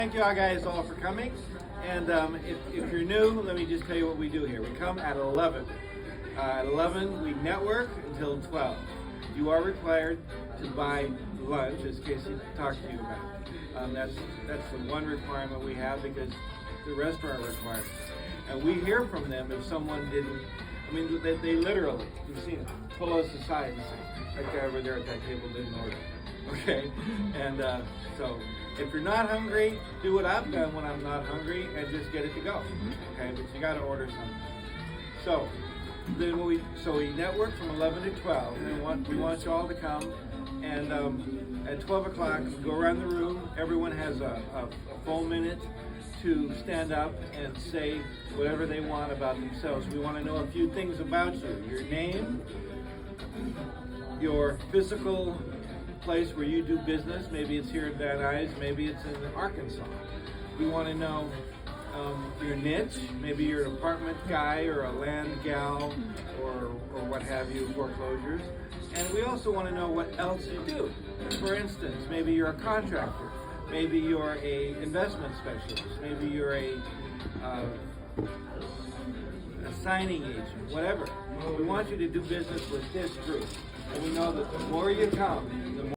Thank you all guys all for coming. And if you're new, let me just tell you what we do here. We come at 11. At 11, we network until 12. You are required to buy lunch, as Casey talked to you about. That's the one requirement we have because the rest are requirements. And we hear from them if someone didn't, I mean, they literally, you've seen it, pull us aside and say, that guy over there at that table didn't order. Okay? And so, if you're not hungry, do what I've done when I'm not hungry and just get it to go. Okay? But you got to order something. So, then we network from 11 to 12, and we want you all to come. And at 12 o'clock, we go around the room. Everyone has a full minute to stand up and say whatever they want about themselves. We want to know a few things about you. Your name, your physical place where you do business. Maybe it's here in Van Nuys, maybe it's in Arkansas. We want to know your niche. Maybe you're an apartment guy or a land gal or what have you, foreclosures. And we also want to know what else you do. For instance, maybe you're a contractor. Maybe you're a investment specialist. Maybe you're a signing agent, whatever. We want you to do business with this group. And we know that the more you come, the more